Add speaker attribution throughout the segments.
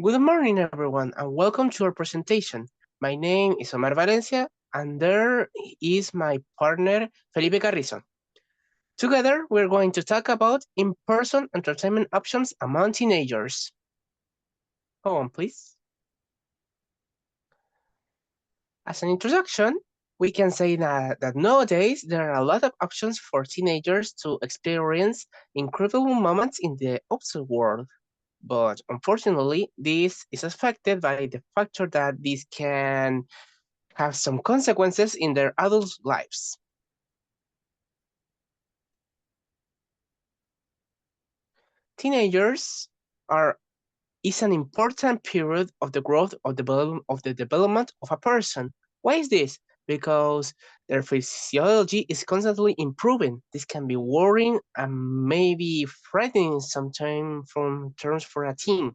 Speaker 1: Good morning, everyone, and welcome to our presentation. My name is Omar Valencia, and there is my partner, Felipe Carrizo. Together, we're going to talk about in-person entertainment options among teenagers. Go on, please. As an introduction, we can say that nowadays there are a lot of options for teenagers to experience incredible moments in the outside world. But unfortunately, this is affected by the factor that this can have some consequences in their adult lives. Teenagers are is an important period of the growth of the development of a person. Why is this? Because their physiology is constantly improving. This can be worrying and maybe frightening sometimes from terms for a teen.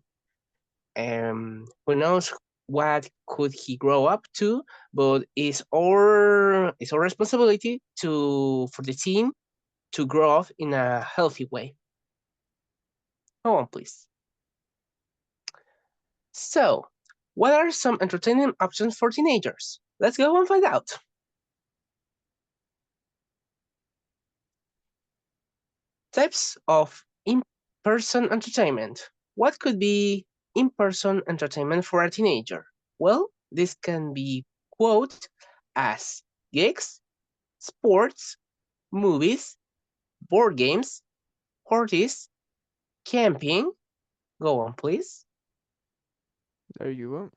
Speaker 1: Who knows what could he grow up to? But it's our responsibility to for the teen to grow up in a healthy way. Go on, please. So, what are some entertaining options for teenagers? Let's go and find out. Types of in-person entertainment. What could be in-person entertainment for a teenager? Well, this can be quote as gigs, sports, movies, board games, parties, camping. Go on, please.
Speaker 2: There you go.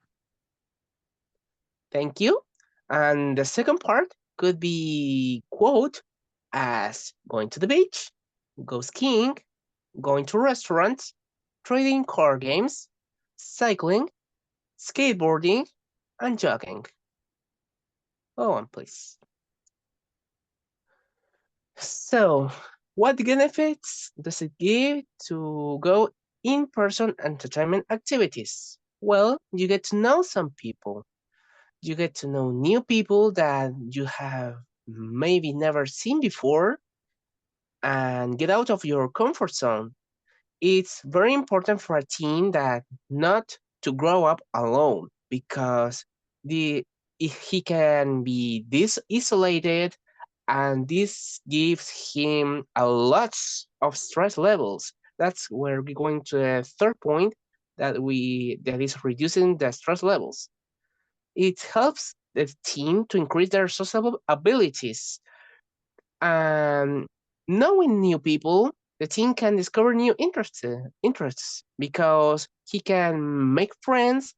Speaker 1: Thank you. And the second part could be quote as going to the beach, go skiing, going to restaurants, trading card games, cycling, skateboarding, and jogging. Go on, please. So, what benefits does it give to go in person entertainment activities? Well, you get to know some people. You get to know new people that you have maybe never seen before and get out of your comfort zone. It's very important for a teen that not to grow up alone because the he can be this isolated and this gives him a lot of stress levels. That's where we're going to the third point that is reducing the stress levels. It helps the teen to increase their social abilities and knowing new people, the teen can discover new interests because he can make friends,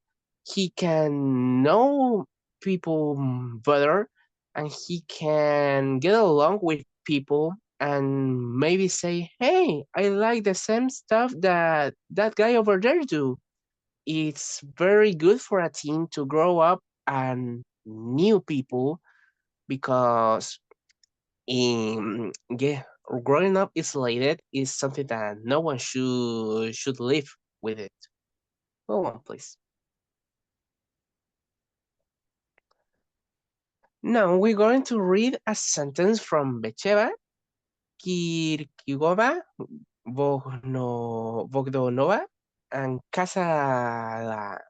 Speaker 1: he can know people better, and he can get along with people and maybe say, "Hey, I like the same stuff that that guy over there do." It's very good for a teen to grow up and new people because yeah, growing up isolated is something that no one should live with it. Go on, please. Now we're going to read a sentence from Becheva, Kirkigova, Bogdanova, and Kasalakova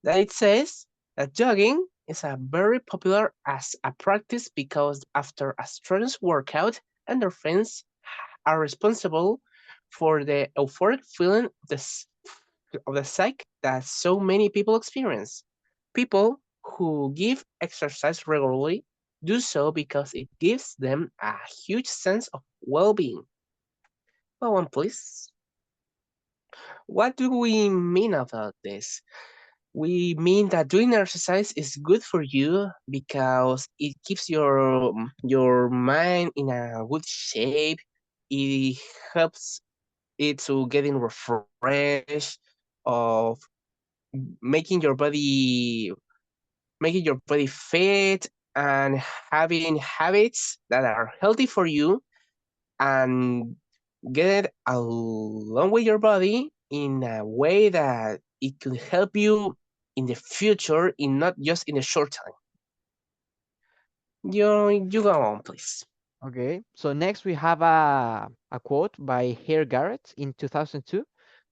Speaker 1: that it says that jogging is a very popular as a practice because after a strenuous workout, endorphins are responsible for the euphoric feeling of the psyche that so many people experience. People who give exercise regularly do so because it gives them a huge sense of well-being. Go on, please. What do we mean about this? We mean that doing exercise is good for you because it keeps your mind in a good shape. It helps it to getting refreshed of making your body making your body fit and having habits that are healthy for you and get along with your body in a way that it could help you in the future in not just in the short time. You go on, please.
Speaker 2: Okay. So next we have a quote by Hare Garrett in 2002.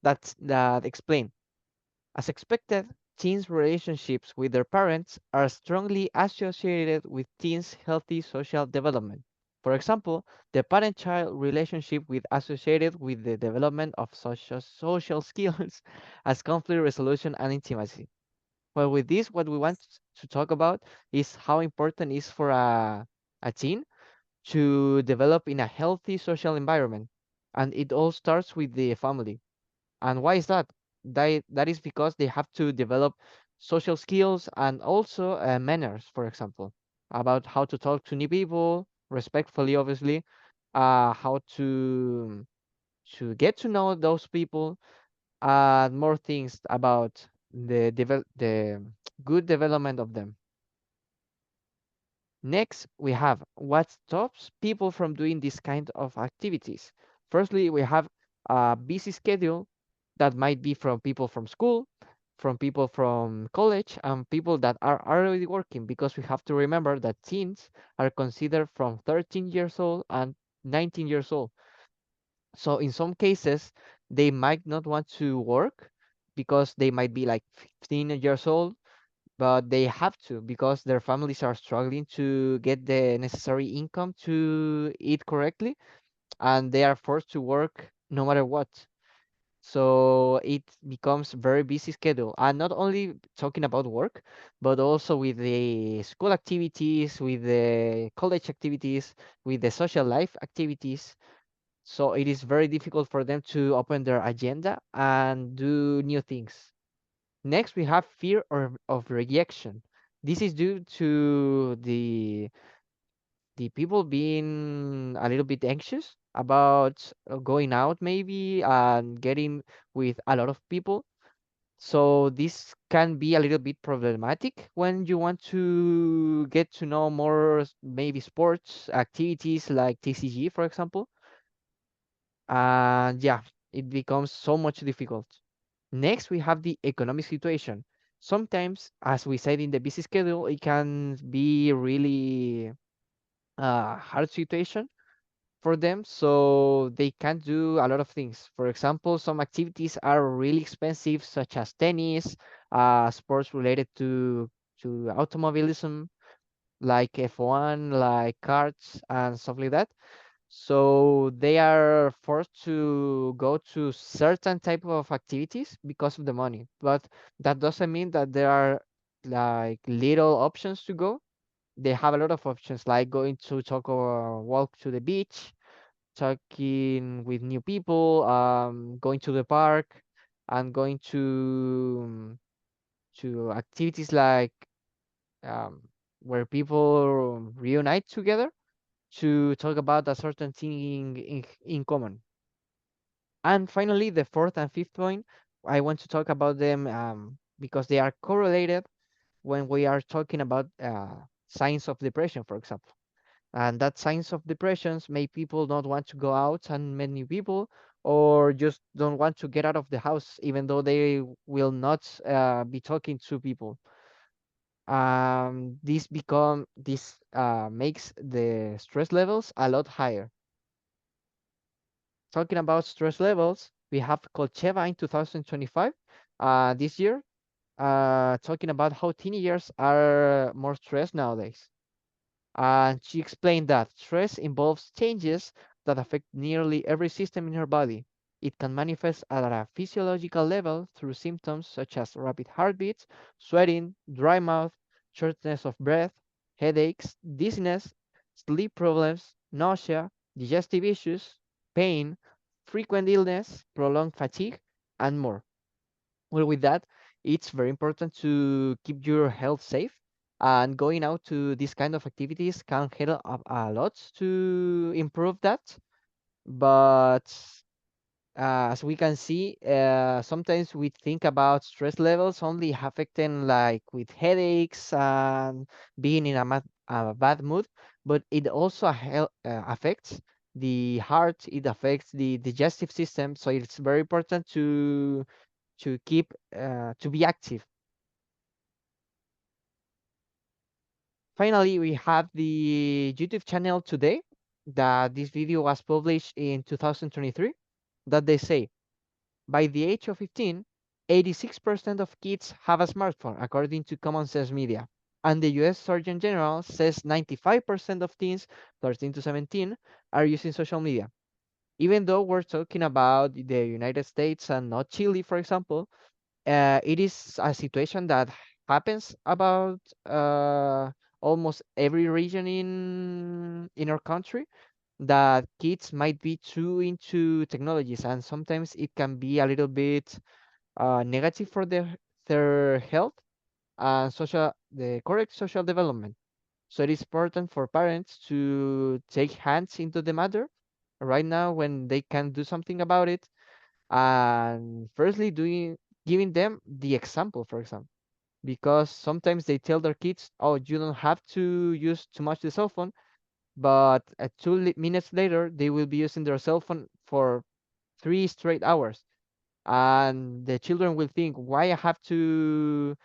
Speaker 2: that explain. As expected, teens' relationships with their parents are strongly associated with teens' healthy social development. For example, the parent-child relationship with associated with the development of social skills as conflict resolution and intimacy. Well, with this, what we want to talk about is how important it is for a teen to develop in a healthy social environment. And it all starts with the family. And why is that? That is because they have to develop social skills and also manners, for example, about how to talk to new people respectfully, obviously, how to get to know those people, and more things about the good development of them. Next, we have what stops people from doing this kind of activities. Firstly, we have a busy schedule that might be from people from school, from people from college, and people that are already working, because we have to remember that teens are considered from 13 years old and 19 years old. So in some cases, they might not want to work because they might be like 15 years old, but they have to because their families are struggling to get the necessary income to eat correctly, and they are forced to work no matter what. So it becomes very busy schedule, and not only talking about work, but also with the school activities, with the college activities, with the social life activities. So it is very difficult for them to open their agenda and do new things. Next, we have fear of rejection. This is due to the people being a little bit anxious about going out maybe and getting with a lot of people. So this can be a little bit problematic when you want to get to know more maybe sports activities like TCG, for example. And yeah, it becomes so much difficult. Next, we have the economic situation. Sometimes, as we said in the busy schedule, it can be really hard situation for them, so they can't do a lot of things. For example, some activities are really expensive, such as tennis, sports related to automobilism, like F1, like karts, and stuff like that. So they are forced to go to certain type of activities because of the money. But that doesn't mean that there are like little options to go. They have a lot of options, like going to talk or walk to the beach, talking with new people, going to the park, and going to activities like um, where people reunite together to talk about a certain thing in common. And finally, the fourth and fifth point, I want to talk about them because they are correlated when we are talking about signs of depression, for example. And that signs of depressions make people not want to go out and meet new people, or just don't want to get out of the house, even though they will not be talking to people. This makes the stress levels a lot higher. Talking about stress levels, we have Colcheva in 2025, this year, talking about how teenagers are more stressed nowadays. And she explained that stress involves changes that affect nearly every system in her body. It can manifest at a physiological level through symptoms such as rapid heartbeats, sweating, dry mouth, shortness of breath, headaches, dizziness, sleep problems, nausea, digestive issues, pain, frequent illness, prolonged fatigue, and more. Well, with that, it's very important to keep your health safe, and going out to these kind of activities can help a lot to improve that. But as we can see, sometimes we think about stress levels only affecting like with headaches and being in a bad mood, but it also affects the heart, it affects the digestive system. So it's very important to keep to be active. Finally, we have the YouTube channel today that this video was published in 2023, that they say By the age of 15, 86% of kids have a smartphone, according to Common Sense Media. And the US Surgeon General says 95% of teens 13 to 17 are using social media. Even though we're talking about the United States and not Chile, for example, it is a situation that happens about almost every region in our country, that kids might be too into technologies, and sometimes it can be a little bit negative for their health and the correct social development. So it is important for parents to take hands into the matter right now when they can do something about it, and firstly doing giving them the example, for example, because sometimes they tell their kids, oh, you don't have to use too much the cell phone, but 2 minutes later they will be using their cell phone for 3 straight hours, and the children will think, why I have to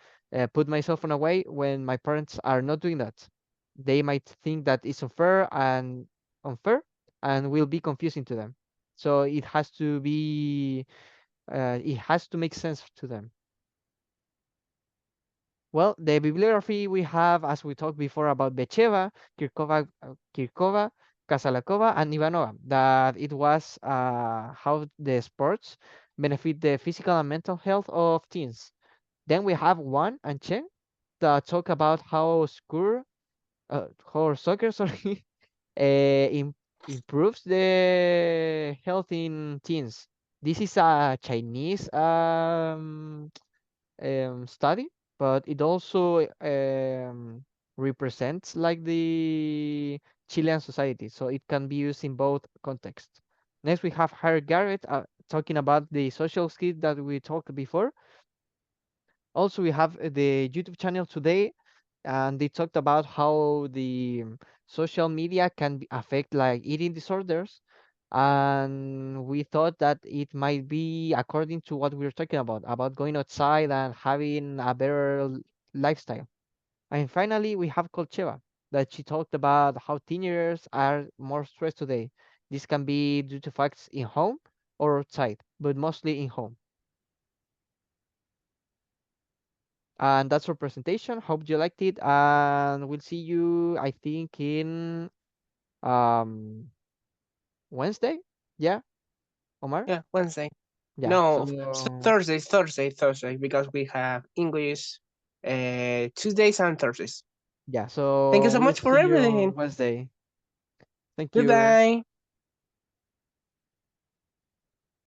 Speaker 2: put my cell phone away when my parents are not doing that. They might think that it's unfair and will be confusing to them. So it has to make sense to them. Well, the bibliography we have, as we talked before, about Becheva, Kirkova, Kasalakova, and Ivanova, that it was how the sports benefit the physical and mental health of teens. Then we have Wan and Chen that talk about how soccer, sorry, im improves the health in teens. This is a Chinese study, but it also represents like the Chilean society, so it can be used in both contexts. Next, we have Harry Garrett talking about the social skills that we talked before. Also, we have the YouTube channel today, and they talked about how the social media can affect like eating disorders, and we thought that it might be according to what we were talking about going outside and having a better lifestyle. And finally, we have Kolcheva, that she talked about how teenagers are more stressed today. This can be due to facts in home or outside, but mostly in home. And that's our presentation. Hope you liked it, and we'll see you, I think, in um Wednesday. Yeah, Omar.
Speaker 1: Yeah, Wednesday.
Speaker 2: Yeah.
Speaker 1: No,
Speaker 2: So
Speaker 1: Thursday, because we have English Tuesdays and Thursdays.
Speaker 2: yeah.
Speaker 1: Thank you
Speaker 2: So
Speaker 1: so
Speaker 2: we'll
Speaker 1: much
Speaker 2: see
Speaker 1: for
Speaker 2: you
Speaker 1: everything.
Speaker 2: on Wednesday. Thank you.
Speaker 1: Goodbye.